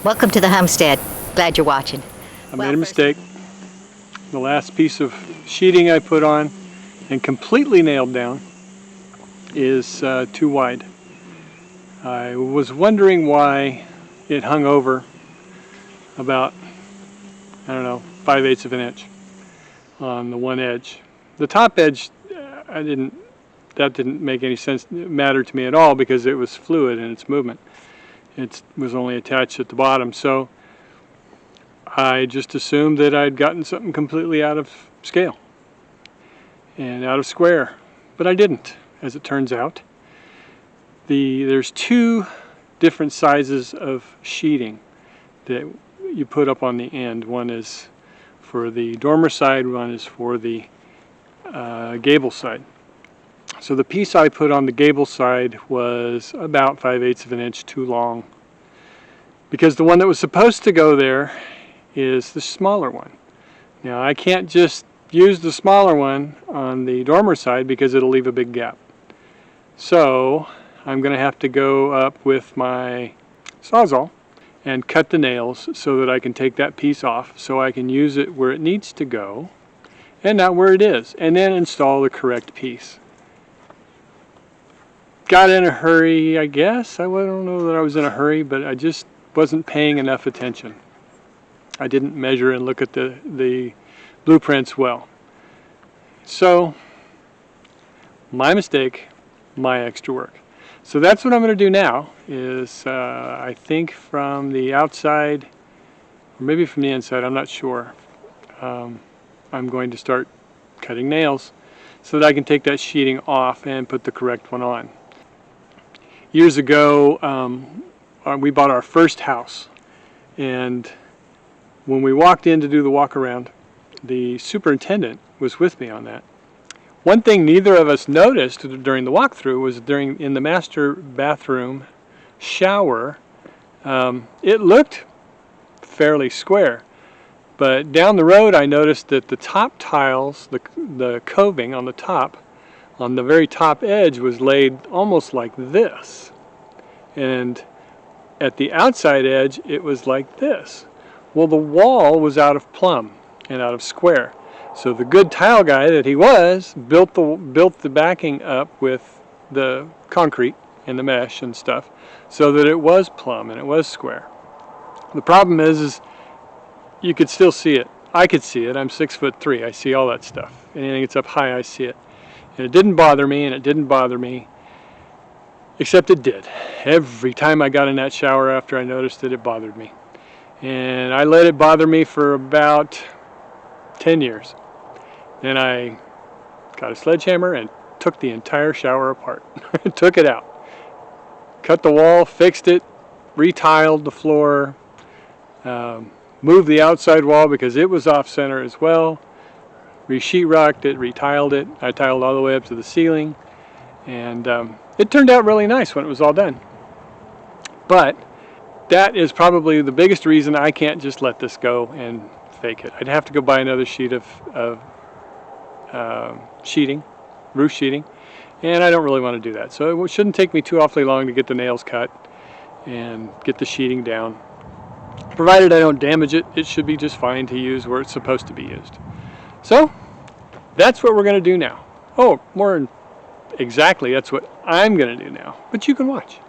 Welcome to the homestead. Glad you're watching. I made a mistake. The last piece of sheeting I put on and completely nailed down is too wide. I was wondering why it hung over about, I don't know, 5/8 of an inch on the one edge. The top edge, that didn't make any matter to me at all because it was fluid in its movement. It was only attached at the bottom, so I just assumed that I'd gotten something completely out of scale and out of square, but I didn't, as it turns out. There's two different sizes of sheeting that you put up on the end. One is for the dormer side, one is for the gable side. So the piece I put on the gable side was about 5/8 of an inch too long, because the one that was supposed to go there is the smaller one. Now I can't just use the smaller one on the dormer side because it'll leave a big gap. So I'm going to have to go up with my Sawzall and cut the nails so that I can take that piece off so I can use it where it needs to go and not where it is, and then install the correct piece. Got in a hurry, I guess. I don't know that I was in a hurry, but I just wasn't paying enough attention. I didn't measure and look at the blueprints well. So, my mistake, my extra work. So that's what I'm going to do now, is I think from the outside, or maybe from the inside, I'm not sure. I'm going to start cutting nails so that I can take that sheeting off and put the correct one on. Years ago, we bought our first house, and when we walked in to do the walk around, the superintendent was with me on that. One thing neither of us noticed during the walkthrough was in the master bathroom shower, it looked fairly square, but down the road I noticed that the top tiles, the coving on the top, on the very top edge, was laid almost like this, and at the outside edge it was like this. Well, the wall was out of plumb and out of square, so the good tile guy that he was built the backing up with the concrete and the mesh and stuff so that it was plumb and it was square. The problem is you could still see it. I could see it. I'm 6'3". I see all that stuff. Anything that's up high, I see it. And it didn't bother me, and it didn't bother me, except it did. Every time I got in that shower after I noticed it, it bothered me. And I let it bother me for about 10 years. Then I got a sledgehammer and took the entire shower apart. Took it out. Cut the wall, fixed it, retiled the floor, moved the outside wall because it was off center as well, re-sheetrocked it, retiled it. I tiled all the way up to the ceiling, and it turned out really nice when it was all done. But that is probably the biggest reason I can't just let this go and fake it. I'd have to go buy another sheet of sheeting, roof sheeting, and I don't really want to do that. So it shouldn't take me too awfully long to get the nails cut and get the sheeting down. Provided I don't damage it, it should be just fine to use where it's supposed to be used. So that's what we're going to do now. Oh, more exactly, that's what I'm going to do now, but you can watch.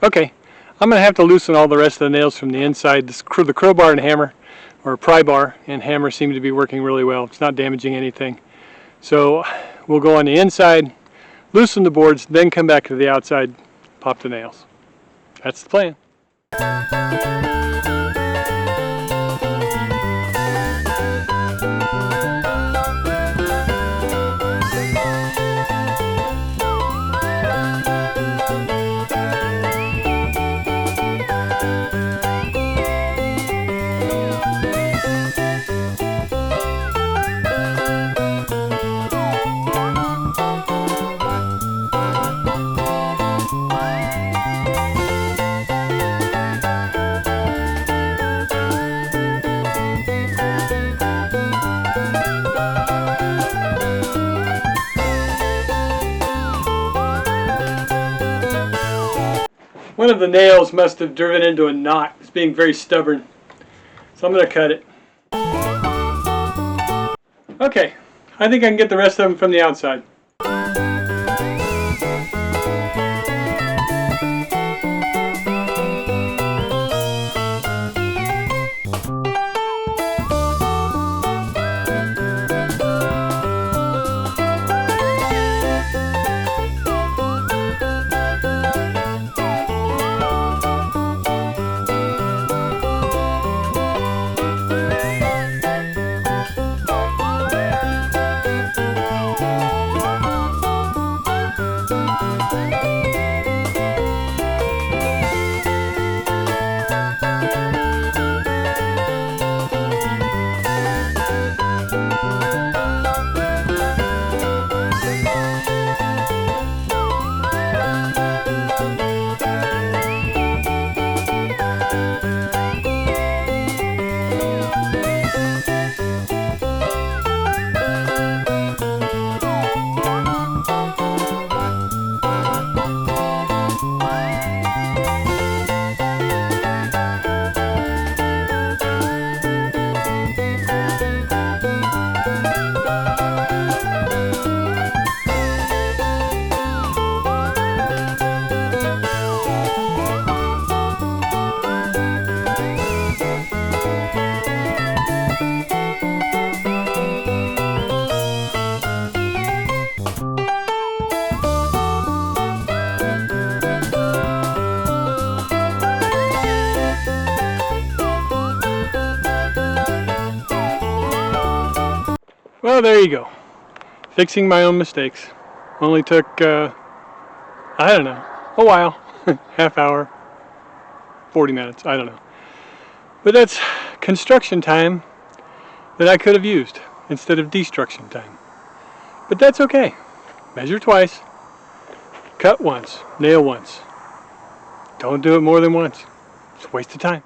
Okay, I'm going to have to loosen all the rest of the nails from the inside. The crowbar and hammer, or pry bar and hammer, seem to be working really well. It's not damaging anything. So we'll go on the inside, loosen the boards, then come back to the outside, pop the nails. That's the plan. One of the nails must have driven into a knot. It's being very stubborn. So I'm going to cut it. Okay, I think I can get the rest of them from the outside. Well, there you go. Fixing my own mistakes. Only took, I don't know, a while. Half hour, 40 minutes, I don't know. But that's construction time that I could have used instead of destruction time. But that's okay. Measure twice. Cut once. Nail once. Don't do it more than once. It's a waste of time.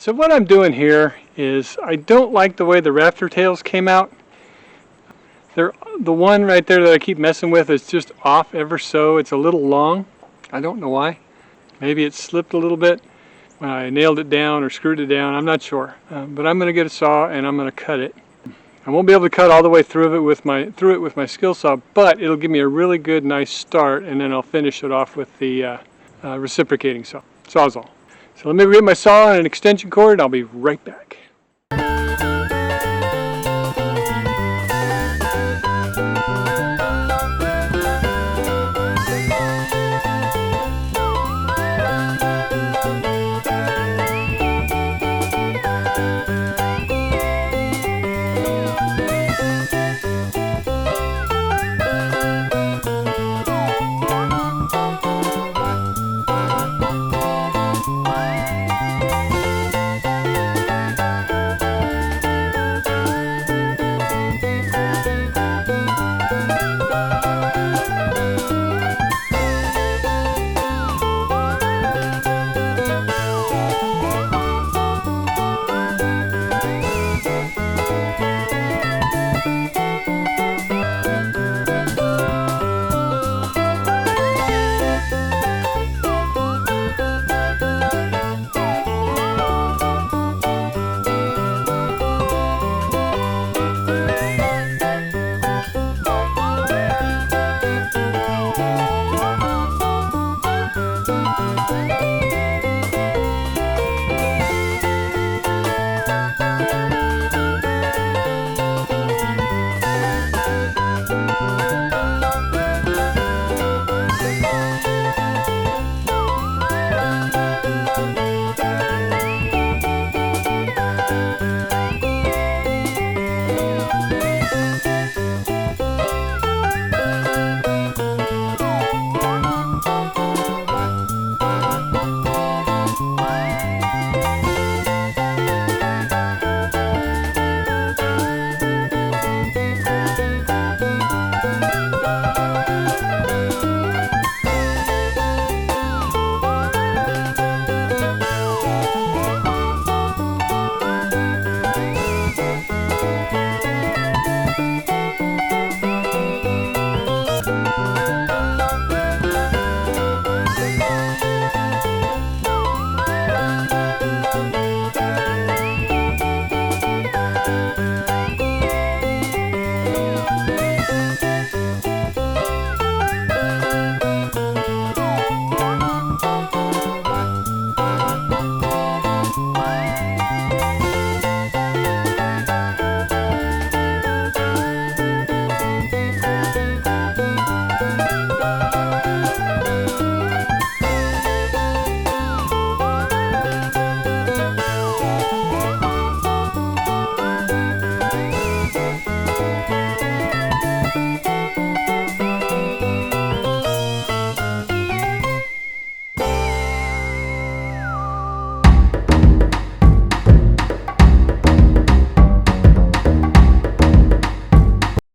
So what I'm doing here is I don't like the way the raptor tails came out. The one right there that I keep messing with is just off ever so. It's a little long. I don't know why. Maybe it slipped a little bit when I nailed it down or screwed it down. I'm not sure. But I'm going to get a saw and I'm going to cut it. I won't be able to cut all the way through it with my skill saw, but it'll give me a really good, nice start, and then I'll finish it off with the reciprocating sawzall. So let me get my saw and an extension cord, and I'll be right back.